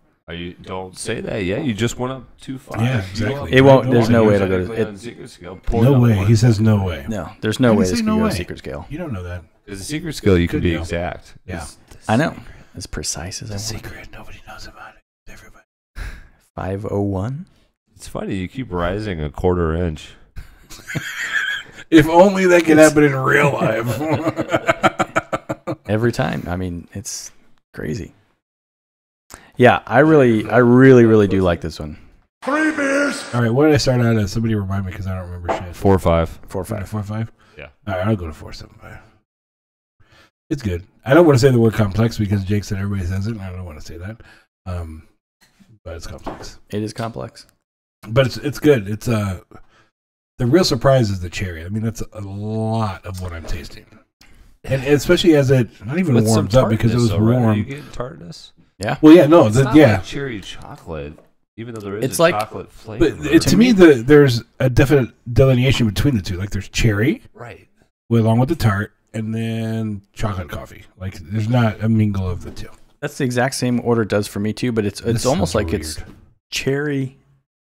Don't say that yet. You just went up 2.5. Yeah, exactly. It won't. There's no No way way. to go to it. Secret scale. No way. He says no way. No, there's no Why way did he this say can no go way? to secret scale. You don't know that. Because the secret scale, you can Good be deal. exact. Yeah. It's the I know. secret. As precise as I want. Secret. Nobody knows about it. Everybody. 501. It's funny. You keep rising a quarter inch. If only that could happen in real life. Every time. I mean, it's crazy. Yeah, I really do like this one. 3 beers. All right, what did I start out as? Somebody remind me because I don't remember shit. 4 or 5. 4 or 5. 4 or 5? Yeah. All right, I'll go to 475. It's good. I don't want to say the word complex because Jake said everybody says it. And I don't want to say that. But it's complex. It is complex. But it's good. It's the real surprise is the cherry. I mean, that's a lot of what I'm tasting. And especially as it not even With some warms up because it was tartness, though, right? Are warm. you getting tartness? Yeah. Well, yeah, no, It's not yeah. like cherry chocolate, even though there is It's a like- chocolate flavor. But to me, there's a definite delineation between the two. Like there's cherry, right. along with the tart, and then chocolate coffee. Like there's not a mingle of the two. That's the exact same order it does for me too, but it's This almost sounds like it's weird. cherry,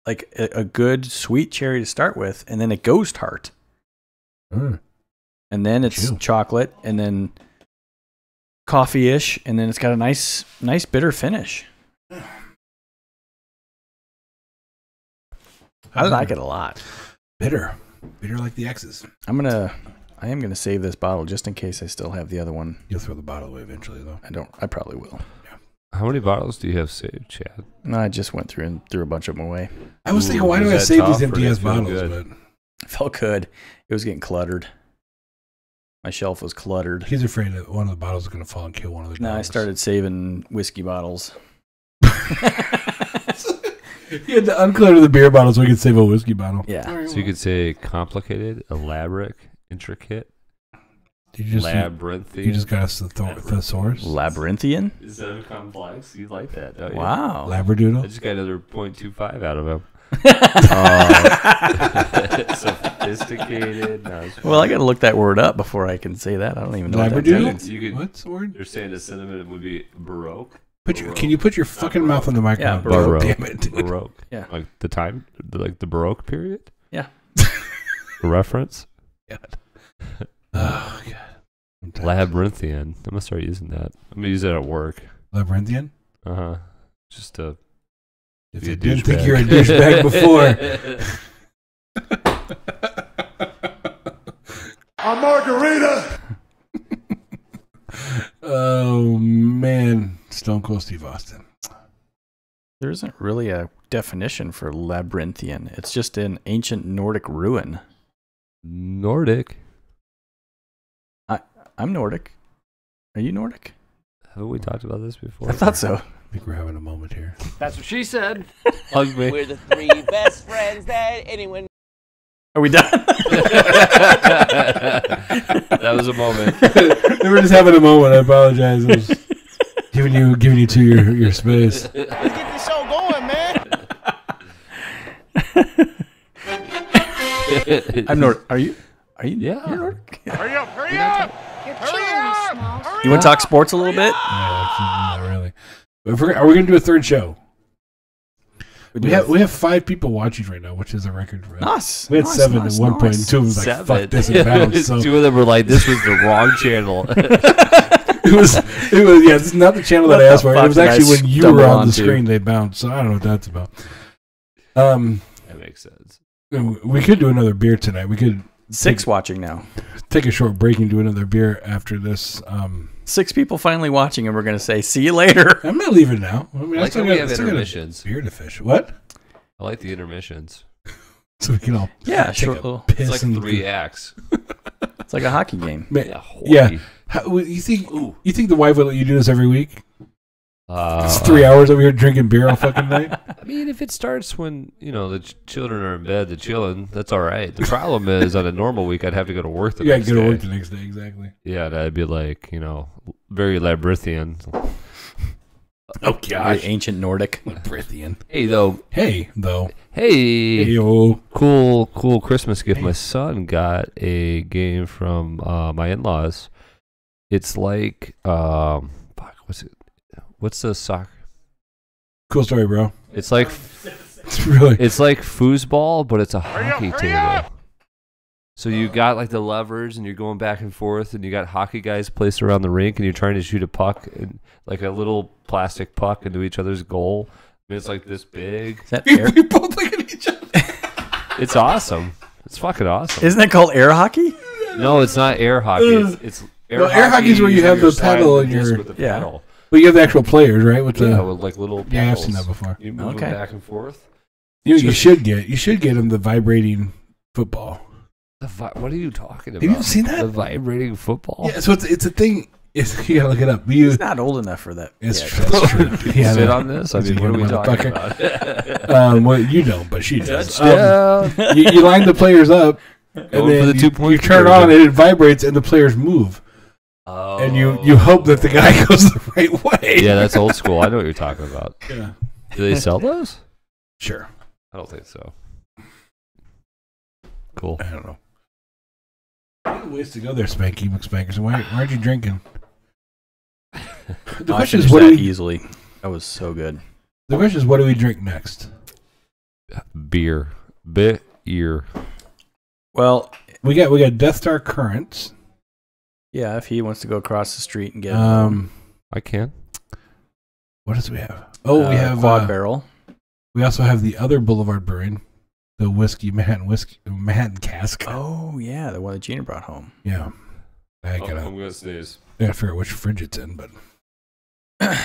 like a good sweet cherry to start with, and then it goes tart. Mm. And then it's Chew. chocolate, and then coffee-ish, and then it's got a nice bitter finish. I like it a lot. Bitter like the X's. I am gonna save this bottle just in case I still have the other one. You'll throw the bottle away eventually, though. I probably will. How many bottles do you have saved, Chad? No, I just went through and threw a bunch of them away. I was thinking, Ooh, why do was I that save tough, these or empty did ass it feel bottles? good? But It felt good. It was getting cluttered. My shelf was cluttered. he's afraid that one of the bottles is going to fall and kill one of the dogs. No, I started saving whiskey bottles. You had to unclutter the beer bottle so we could save a whiskey bottle. Yeah. All right, So you could say complicated, elaborate, intricate, you just labyrinthine. you just got us the thesaurus. Labyrinthian? Instead of complex, you like that, don't you? Wow. I Labradoodle. just got another 0.25 out of him. Sophisticated. No, it's Well, I got to look that word up before I can say that. I don't even know what that Labradoodle? means. You could- What's the word? They're saying the synonym would be baroque. Can you put your fucking mouth on the microphone? Baroque. God damn it, dude. Baroque. Yeah. Like the time, like the Baroque period? Yeah. A reference? Oh, God. Labyrinthian. I'm going to start using that. I'm going to use that at work. Labyrinthian? Uh-huh. Just to If be you a didn't douchebag. think you're a douchebag before. A margarita. Oh, man. Stone Cold Steve Austin. There isn't really a definition for labyrinthian. It's just an ancient Nordic ruin. Nordic. I'm Nordic. Are you Nordic? Haven't we talked about this before? I thought so. I think we're having a moment here. That's what she said. Hug me. We're the 3 best friends that anyone. Are we done? That was a moment. We were just having a moment. I apologize. I was giving you to your space. Let's get this show going, man. I'm Nordic. Are you? Yeah. You're Nordic? Hurry up. Hurry up. You're Hurry killing me, up. You want to talk sports a little bit? Not really. Are we going to do a third show? We have 5 people watching right now, which is a record for us. Nice. We had 7 at one point, and 2 of them was like, fuck this and bounce. So. 2 of them were like, this was the wrong channel. It was yeah, it's not the channel that I asked for. It was actually when you were on the screen, they bounced. So I don't know what that's about. That makes sense. We could do another beer tonight. We could 6 watching now. take a short break and do another beer after this. 6 people finally watching, and we're going to say, see you later. I'm not leaving now. I mean, I like how we have intermissions. Beer to fish. What? I like the intermissions. So we can all sure. piss It's like 3 acts. It's like a hockey game. Yeah. You think the wife would let you do this every week? It's 3 Uh, hours over here drinking beer all fucking night. I mean, if it starts when, the children are in bed, they're chilling, that's all right. The problem is, on a normal week, I'd have to go to work the Yeah, next go day. to work the next day, exactly. Yeah, that'd be like, very labyrinthian. Oh, Very gosh. ancient Nordic. Labyrinthian. Hey, though. Hey, though. Hey. Hey-o. Cool Christmas gift. My son got a game from my in-laws. It's like, what's the soccer? Cool story, bro. It's like It's like foosball, but it's a hockey table. So you got like the levers, and you're going back and forth, and you got hockey guys placed around the rink, and you're trying to shoot a puck, and like a little plastic puck into each other's goal. I mean, it's like this big. Is that air? We both look at each other. It's awesome. It's fucking awesome. Isn't that called air hockey? No, it's not air hockey. It's air hockey is where you have the paddle and your your- paddle. But you have the actual players, right? With the With like little paddles. yeah, I've seen that before. You move them back and forth. You should get them the vibrating football. What are you talking about? Have you seen that? The vibrating football? Yeah, so it's a thing. You gotta look it up. He's not old enough for that. It's yet. true. Yeah, Sit no. on this? I mean, That's what are a we talking motherfucker. about? Well, you don't, but she does. Touchdown. You line the players up, and Going then for the 2-point you turn conversion. on, and it vibrates, and the players move. Oh. And you hope that the guy goes the right way. Yeah, that's old school. I know what you're talking about. Yeah. Do they sell those? Sure. I don't think so. Cool. I don't know. Ways to go there, Spanky McSpankers. Why aren't you drinking? The I question is, finished what do that we? easily. That was so good. The question is, what do we drink next? Beer. Well, We got Death Star Currents. yeah, if he wants to go across the street and get I can. What else do we have? Oh, we have Quad Barrel. We also have the other Boulevard Brewing, the Manhattan cask. Oh, yeah, the one that Gina brought home. Yeah. I gotta going to sneeze. figure out which fridge it's in, but I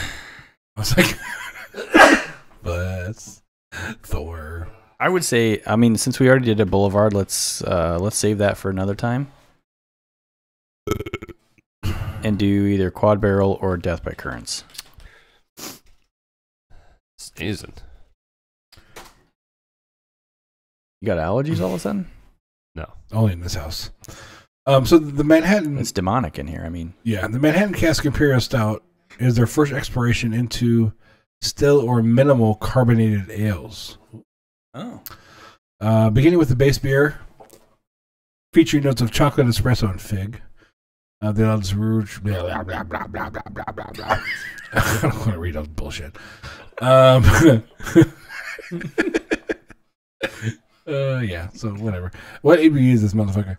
was like, bless Thor. I would say, I mean, since we already did a Boulevard, let's save that for another time. And do either Quad Barrel or Death by Currents. Sneezing. You got allergies all of a sudden? No. Only in this house. So the Manhattan, It's demonic in here. I mean, the Manhattan Cask Imperial Stout is their first exploration into still or minimal carbonated ales. oh, Beginning with the base beer, featuring notes of chocolate, espresso, and fig. Then I'll just blah, blah, blah, blah, blah, blah, blah, blah, blah. I don't want to read all the bullshit. Yeah, so whatever. What ABV is this motherfucker?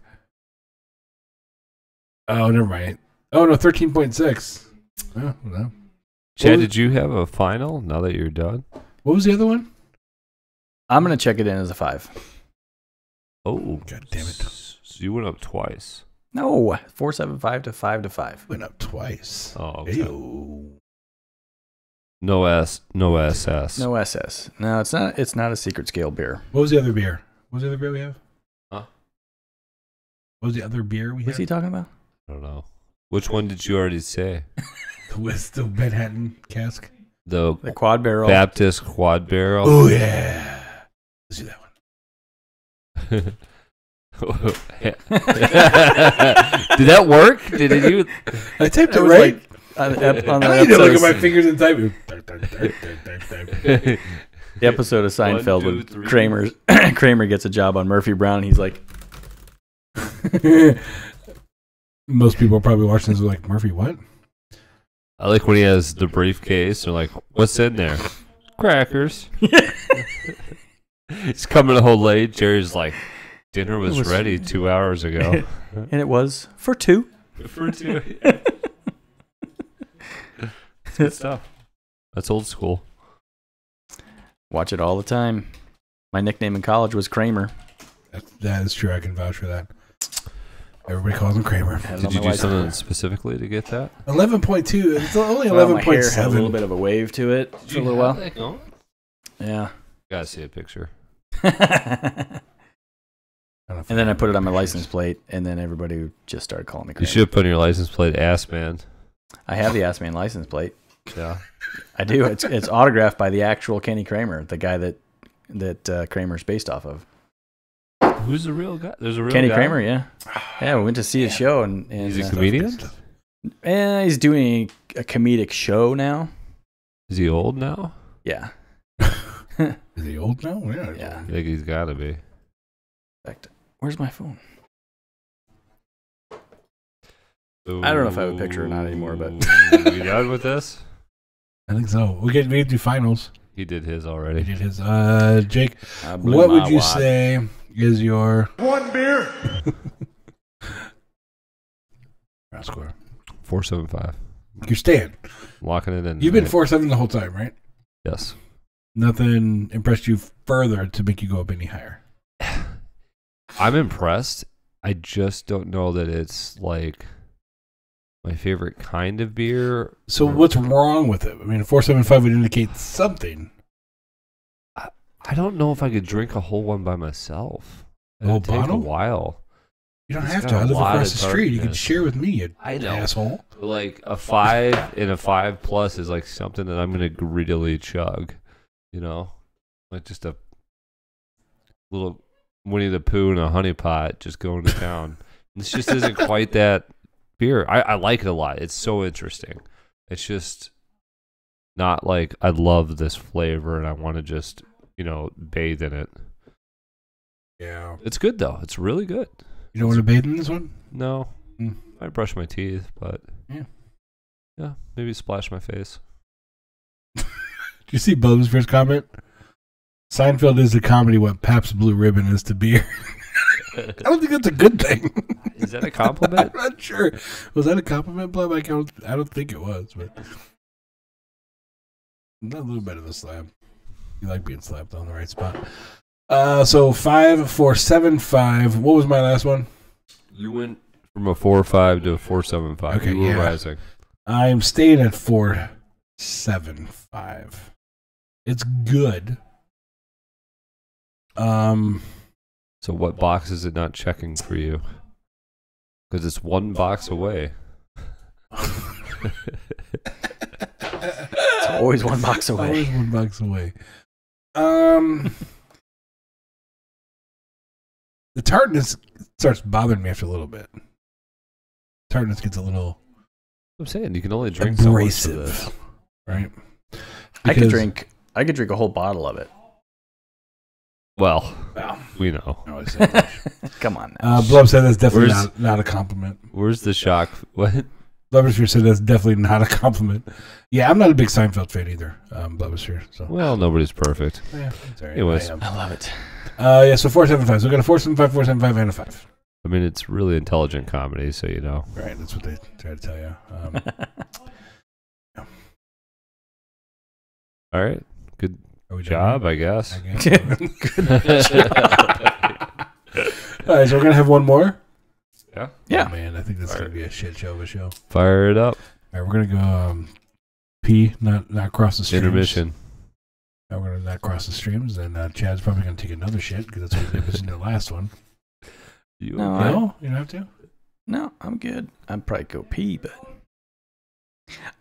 Oh, never mind. Oh, no, 13.6. Oh, no. Chad, did you have a final now that you're done? What was the other one? I'm going to check it in as a 5. Oh. God damn it. So you went up twice. No, 4.75 to 5 to 5. Went up twice. Oh, okay. Ayo. No SS. No SS. No, it's not a secret scale beer. What was the other beer? What was the other beer we have? Huh? What was the other beer we What's had? he talking about? I don't know. Which one did you already say? With the Manhattan cask? The The Quad Barrel. Baptist Quad Barrel. Oh, yeah. Let's do that one. Did that work? Did you? I typed it It was right. like on the I need to look at my fingers and type it. The episode of Seinfeld 1, 2, with 3. Kramer gets a job on Murphy Brown. And he's like, Most people are probably watching this like, Murphy, what? I like when he has the briefcase. They're like, "What's in there?" Crackers. He's coming home late. Jerry's like, "Dinner was ready 2 hours ago." And it was for two. For two. Good stuff. That's old school. Watch it all the time. My nickname in college was Kramer. That is true. I can vouch for that. Everybody calls him Kramer. Did you do something specifically to get that? 11.2. It's only Well, my hair had a 11.7. little bit of a wave to it for a little while. No. Yeah. Gotta see a picture. And then I put it on my license plate, and then everybody just started calling me You Kramer. should have put on your license plate "Ass Man." I have the Ass Man license plate. Yeah. I do. It's autographed by the actual Kenny Kramer, the guy that Kramer's based off of. Who's the real guy? There's a real Kenny guy? Kramer, yeah. Yeah, we went to see his show, and He's a comedian? he's doing a comedic show now. Is he old now? Yeah. Is he old now? Yeah. I think he's got to be. In fact, where's my phone? I don't know if I have a picture or not anymore, but we done with this? I think so. We get do finals. He did his He already. did his. Jake, I blew what my would you wad. say is your One beer. score? 475. You're staying. Locking it in. You've been tonight. 4-7 the whole time, right? Yes. Nothing impressed you further to make you go up any higher. I'm impressed. I just don't know that it's like my favorite kind of beer. So what's wrong with it? I mean, a 4.75 would indicate something. I don't know if I could drink a whole one by myself. A whole It'd take bottle? a while. You don't It's have got to. a I live lot across of the street. You can tartness. share with me, you I know. asshole. Like a 5 and a 5+ is like something that I'm gonna greedily chug. You know, like just a little Winnie the Pooh and a honey pot just going to town. This just isn't quite that beer. I like it a lot. It's so interesting. It's just not like I love this flavor and I want to just, bathe in it. Yeah. It's good though. It's really good. You don't want to bathe in this one? No, Mm. I brush my teeth, but Yeah. maybe splash my face. Do you see Bub's first comment? Seinfeld is to comedy what Pabst Blue Ribbon is to beer. I don't think that's a good thing. Is that a compliment? I'm not sure. Was that a compliment, Blub? I don't think it was, but not a little bit of a slap. You like being slapped on the right spot. So 5.475. What was my last one? You went from a 4.5 to a 4.75. Okay, you were yeah. rising. I'm staying at 4.75. It's good. So what box is it not checking for you? Because it's one box away. It's always one box away. Always 1 box away. The tartness starts bothering me after a little bit. Tartness gets a little I'm saying you can only drink so much of this. abrasive, right? I could Because- drink a whole bottle of it. Well, Well, we know. I always say that. Come on now. Blub said that's definitely Where's- not a compliment. Where's the shock? What? Blubbersphere said that's definitely not a compliment. Yeah, I'm not a big Seinfeld fan either, Blubbersphere. So Well, nobody's perfect. yeah, it's all right. Anyways. I am. I love it. Yeah, so 4.75. So we got a 4.75, 4.75, and a 5. I mean, it's really intelligent comedy, so you know. Right, that's what they try to tell you. All right. Good Are we done job, here? I guess. I guess. All right, so we're gonna have one more. Yeah. Yeah. Oh, man, I think that's All gonna right. be a shit show of a show. Fire it up. All right, we're gonna go pee, not cross the streams. Intermission. Now we're gonna not cross the streams, and Chad's probably gonna take another shit because that's what he did in the last one. You No, okay? No, you don't have to. No, I'm good. I'd probably go pee, but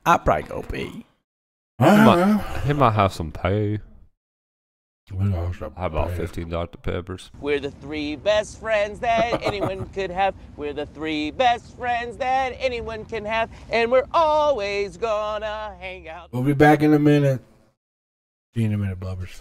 I'd probably go pee. He might have some pay. How How about 15 Dr. Peppers? We're the three best friends that anyone could have. We're the three best friends that anyone can have. And we're always gonna hang out. We'll be back in a minute. See you in a minute, Blubbers.